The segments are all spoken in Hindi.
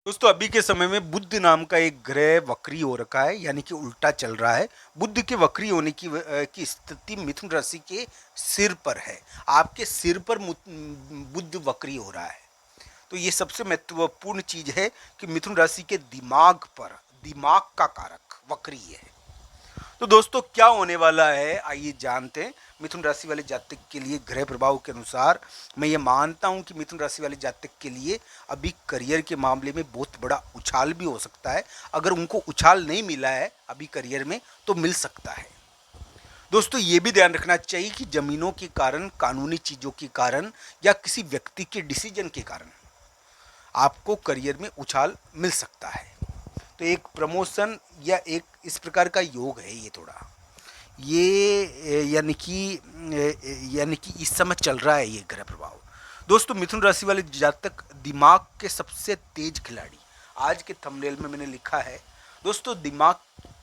दोस्तों अभी के समय में बुध नाम का एक ग्रह वक्री हो रखा है, यानी कि उल्टा चल रहा है। बुध के वक्री होने की स्थिति मिथुन राशि के सिर पर है। आपके सिर पर बुध वक्री हो रहा है। तो ये सबसे महत्वपूर्ण चीज है कि मिथुन राशि के दिमाग का कारक वक्री है। तो दोस्तों क्या होने वाला है आइए जानते हैं। मिथुन राशि वाले जातक के लिए ग्रह प्रभाव के अनुसार मैं ये मानता हूँ कि मिथुन राशि वाले जातक के लिए अभी करियर के मामले में बहुत बड़ा उछाल भी हो सकता है। अगर उनको उछाल नहीं मिला है अभी करियर में तो मिल सकता है। दोस्तों ये भी ध्यान रखना चाहिए कि जमीनों के कारण, कानूनी चीज़ों के कारण या किसी व्यक्ति के डिसीजन के कारण आपको करियर में उछाल मिल सकता है। तो एक प्रमोशन या एक इस प्रकार का योग है ये थोड़ा, ये यानी कि इस समय चल रहा है ये ग्रह प्रभाव। दोस्तों मिथुन राशि वाले जातक दिमाग के सबसे तेज खिलाड़ी, आज के थंबनेल में मैंने लिखा है दोस्तों, दिमाग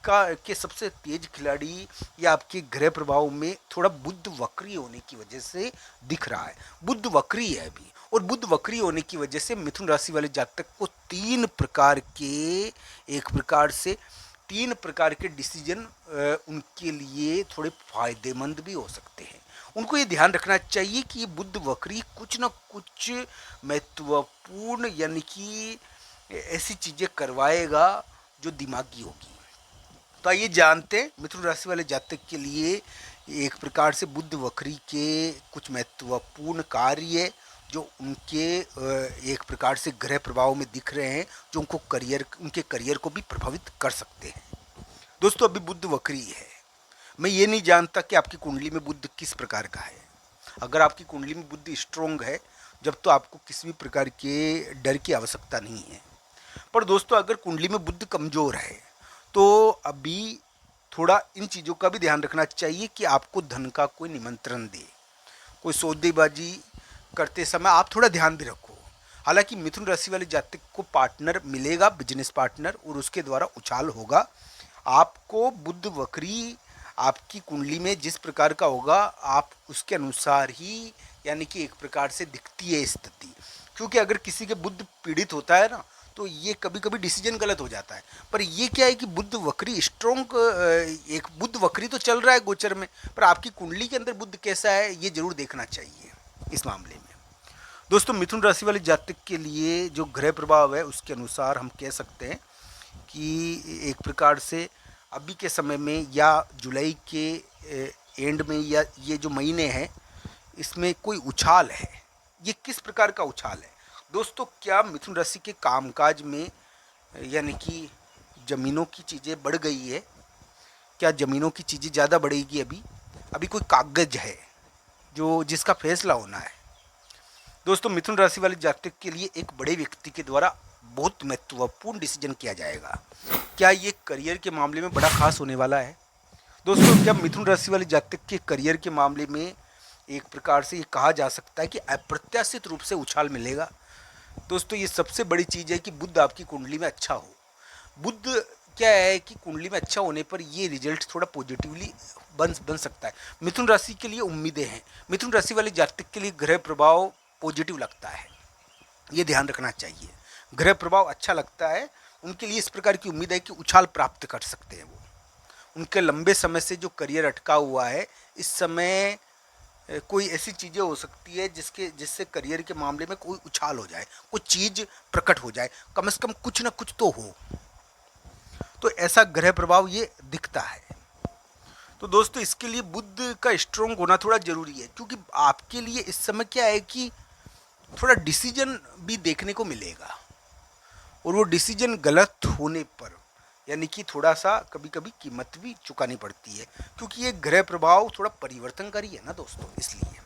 का के सबसे तेज खिलाड़ी या आपके ग्रह प्रभाव में थोड़ा बुध वक्री होने की वजह से दिख रहा है। बुध वक्री है अभी, और बुध वक्री होने की वजह से मिथुन राशि वाले जातक को तीन प्रकार के डिसीजन उनके लिए थोड़े फायदेमंद भी हो सकते हैं। उनको ये ध्यान रखना चाहिए कि ये बुध वक्री कुछ ना कुछ महत्वपूर्ण यानी कि ऐसी चीज़ें करवाएगा जो दिमागी होगी। तो आइए जानते हैं मिथुन राशि वाले जातक के लिए एक प्रकार से बुध वक्री के कुछ महत्वपूर्ण कार्य जो उनके एक प्रकार से ग्रह प्रभाव में दिख रहे हैं, जो उनके करियर को भी प्रभावित कर सकते हैं। दोस्तों अभी बुध वक्री है, मैं ये नहीं जानता कि आपकी कुंडली में बुध किस प्रकार का है। अगर आपकी कुंडली में बुध स्ट्रोंग है जब तो आपको किसी भी प्रकार के डर की आवश्यकता नहीं है। पर दोस्तों अगर कुंडली में बुध कमज़ोर है तो अभी थोड़ा इन चीज़ों का भी ध्यान रखना चाहिए कि आपको धन का कोई निमंत्रण दे, कोई सौदेबाजी करते समय आप थोड़ा ध्यान भी रखो। हालांकि मिथुन राशि वाले जातक को पार्टनर मिलेगा, बिजनेस पार्टनर, और उसके द्वारा उछाल होगा। आपको बुध वक्री आपकी कुंडली में जिस प्रकार का होगा आप उसके अनुसार ही यानी कि एक प्रकार से दिखती है स्थिति। क्योंकि अगर किसी के बुध पीड़ित होता है ना तो ये कभी कभी डिसीजन गलत हो जाता है। पर ये क्या है कि बुध वक्री स्ट्रोंग, एक बुध वक्री तो चल रहा है गोचर में, पर आपकी कुंडली के अंदर बुध कैसा है ये जरूर देखना चाहिए इस मामले में। दोस्तों मिथुन राशि वाले जातक के लिए जो ग्रह प्रभाव है उसके अनुसार हम कह सकते हैं कि एक प्रकार से अभी के समय में या जुलाई के एंड में या ये जो महीने हैं इसमें कोई उछाल है। ये किस प्रकार का उछाल है दोस्तों? क्या मिथुन राशि के कामकाज में यानी कि ज़मीनों की चीज़ें बढ़ गई है? क्या ज़मीनों की चीज़ें ज़्यादा बढ़ेगी? अभी कोई कागज है जो जिसका फैसला होना है। दोस्तों मिथुन राशि वाले जातक के लिए एक बड़े व्यक्ति के द्वारा बहुत महत्वपूर्ण डिसीजन किया जाएगा। क्या ये करियर के मामले में बड़ा खास होने वाला है? दोस्तों क्या मिथुन राशि वाले जातक के करियर के मामले में एक प्रकार से ये कहा जा सकता है कि अप्रत्याशित रूप से उछाल मिलेगा? दोस्तों ये सबसे बड़ी चीज़ है कि बुध आपकी कुंडली में अच्छा हो। बुध क्या है कि कुंडली में अच्छा होने पर ये रिजल्ट थोड़ा पॉजिटिवली बन सकता है। मिथुन राशि के लिए उम्मीदें हैं, मिथुन राशि वाले जातक के लिए ग्रह प्रभाव पॉजिटिव लगता है, ये ध्यान रखना चाहिए। ग्रह प्रभाव अच्छा लगता है, उनके लिए इस प्रकार की उम्मीद है कि उछाल प्राप्त कर सकते हैं वो। उनके लंबे समय से जो करियर अटका हुआ है इस समय कोई ऐसी चीज़ें हो सकती है जिससे करियर के मामले में कोई उछाल हो जाए, कुछ चीज़ प्रकट हो जाए, कम से कम कुछ ना कुछ तो हो। तो ऐसा ग्रह प्रभाव ये दिखता है। तो दोस्तों इसके लिए बुध का स्ट्रोंग होना थोड़ा जरूरी है, क्योंकि आपके लिए इस समय क्या है कि थोड़ा डिसीजन भी देखने को मिलेगा, और वो डिसीजन गलत होने पर यानी कि थोड़ा सा कभी कभी कीमत भी चुकानी पड़ती है, क्योंकि ये ग्रह प्रभाव थोड़ा परिवर्तनकारी है ना दोस्तों, इसलिए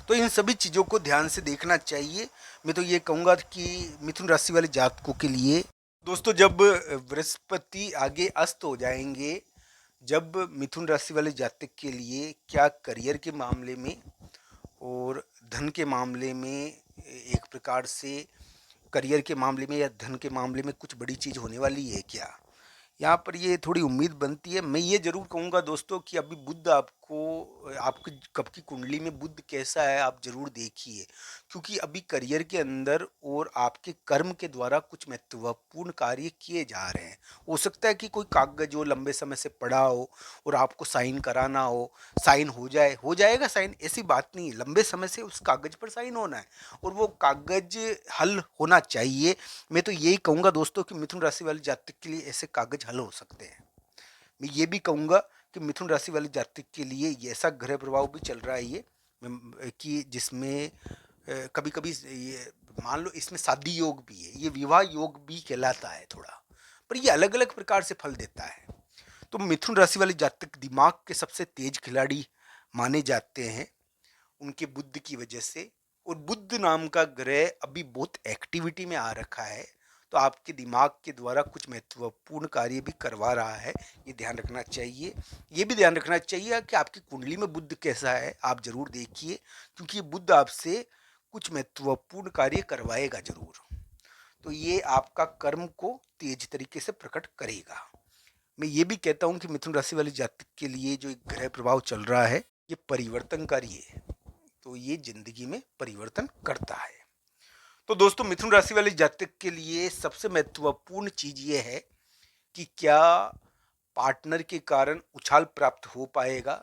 तो इन सभी चीज़ों को ध्यान से देखना चाहिए। मैं तो ये कहूँगा कि मिथुन राशि वाले जातकों के लिए दोस्तों जब बृहस्पति आगे अस्त हो जाएंगे, जब मिथुन राशि वाले जातक के लिए क्या करियर के मामले में और धन के मामले में एक प्रकार से करियर के मामले में या धन के मामले में कुछ बड़ी चीज़ होने वाली है क्या, यहाँ पर ये थोड़ी उम्मीद बनती है। मैं ये जरूर कहूँगा दोस्तों कि अभी बुध आपको आपकी कब की कुंडली में बुध कैसा है आप जरूर देखिए, क्योंकि अभी करियर के अंदर और आपके कर्म के द्वारा कुछ महत्वपूर्ण कार्य किए जा रहे हैं। हो सकता है कि कोई कागज हो लंबे समय से पड़ा हो और आपको साइन कराना हो, साइन हो जाएगा साइन, ऐसी बात नहीं है, लंबे समय से उस कागज पर साइन होना है और वो कागज हल होना चाहिए। मैं तो यही कहूंगा दोस्तों कि मिथुन राशि वाले जातक के लिए ऐसे कागज हल हो सकते हैं। मैं ये भी कहूंगा कि मिथुन राशि वाले जातक के लिए ये ऐसा ग्रह प्रभाव भी चल रहा है ये कि जिसमें कभी कभी ये मान लो इसमें शादी योग भी है, ये विवाह योग भी कहलाता है थोड़ा, पर ये अलग अलग प्रकार से फल देता है। तो मिथुन राशि वाले जातक दिमाग के सबसे तेज खिलाड़ी माने जाते हैं उनके बुद्ध की वजह से, और बुद्ध नाम का ग्रह अभी बहुत एक्टिविटी में आ रखा है, तो आपके दिमाग के द्वारा कुछ महत्वपूर्ण कार्य भी करवा रहा है, ये ध्यान रखना चाहिए। ये भी ध्यान रखना चाहिए कि आपकी कुंडली में बुद्ध कैसा है आप जरूर देखिए, क्योंकि ये बुद्ध आपसे कुछ महत्वपूर्ण कार्य करवाएगा जरूर, तो ये आपका कर्म को तेज तरीके से प्रकट करेगा। मैं ये भी कहता हूँ कि मिथुन राशि वाले जातक के लिए जो एक ग्रह प्रभाव चल रहा है ये परिवर्तनकारी है, तो ये जिंदगी में परिवर्तन करता है। तो दोस्तों मिथुन राशि वाले जातक के लिए सबसे महत्वपूर्ण चीज ये है कि क्या पार्टनर के कारण उछाल प्राप्त हो पाएगा।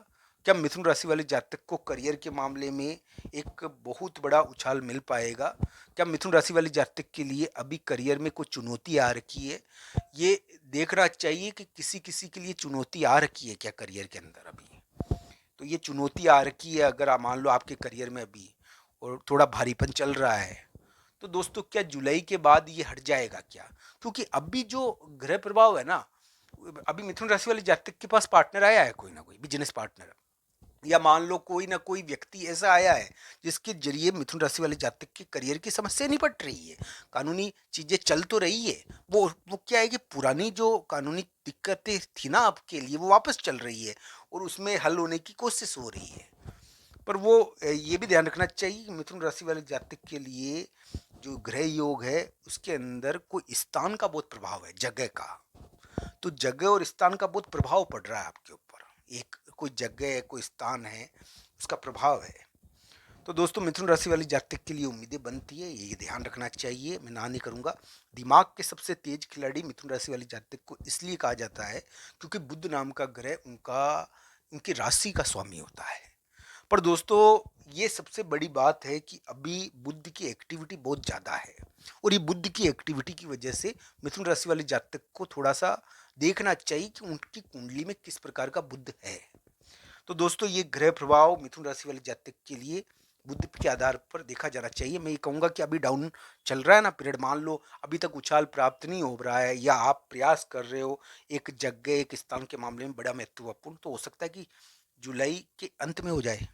क्या मिथुन राशि वाले जातक को करियर के मामले में एक बहुत बड़ा उछाल मिल पाएगा। क्या मिथुन राशि वाले जातक के लिए अभी करियर में कोई चुनौती आ रखी है, ये देखना चाहिए कि किसी किसी के लिए चुनौती आ रखी है क्या करियर के अंदर अभी। तो ये चुनौती आ रखी है अगर आप मान लो आपके करियर में अभी और थोड़ा भारीपन चल रहा है, तो दोस्तों क्या जुलाई के बाद ये हट जाएगा क्या। क्योंकि अभी जो ग्रह प्रभाव है ना, अभी मिथुन राशि वाले जातक के पास पार्टनर आया है, कोई ना कोई बिजनेस पार्टनर, या मान लो कोई ना कोई व्यक्ति ऐसा आया है जिसके जरिए मिथुन राशि वाले जातक के करियर की समस्या निपट रही है, कानूनी चीजें चल तो रही है, वो क्या है कि पुरानी जो कानूनी दिक्कतें थी ना आपके लिए वो वापस चल रही है और उसमें हल होने की कोशिश हो रही है। पर वो ये भी ध्यान रखना चाहिए कि मिथुन राशि वाले जातक के लिए जो ग्रह योग है उसके अंदर कोई स्थान का बहुत प्रभाव है, जगह का, तो जगह और स्थान का बहुत प्रभाव पड़ रहा है आपके ऊपर, एक कोई जगह है कोई स्थान है उसका प्रभाव है। तो दोस्तों मिथुन राशि वाली जातक के लिए उम्मीदें बनती है, ये ध्यान रखना चाहिए, मैं ना नहीं करूंगा। दिमाग के सबसे तेज खिलाड़ी मिथुन राशि वाली जातक को इसलिए कहा जाता है क्योंकि बुध नाम का ग्रह उनका उनकी राशि का स्वामी होता है। पर दोस्तों ये सबसे बड़ी बात है कि अभी बुध की एक्टिविटी बहुत ज़्यादा है और ये बुध की एक्टिविटी की वजह से मिथुन राशि वाले जातक को थोड़ा सा देखना चाहिए कि उनकी कुंडली में किस प्रकार का बुध है। तो दोस्तों ये ग्रह प्रभाव मिथुन राशि वाले जातक के लिए बुध के आधार पर देखा जाना चाहिए। मैं ये कहूँगा कि अभी डाउन चल रहा है ना पीरियड, मान लो अभी तक उछाल प्राप्त नहीं हो रहा है या आप प्रयास कर रहे हो एक जगह एक स्थान के मामले में बड़ा महत्वपूर्ण, तो हो सकता है कि जुलाई के अंत में हो जाए।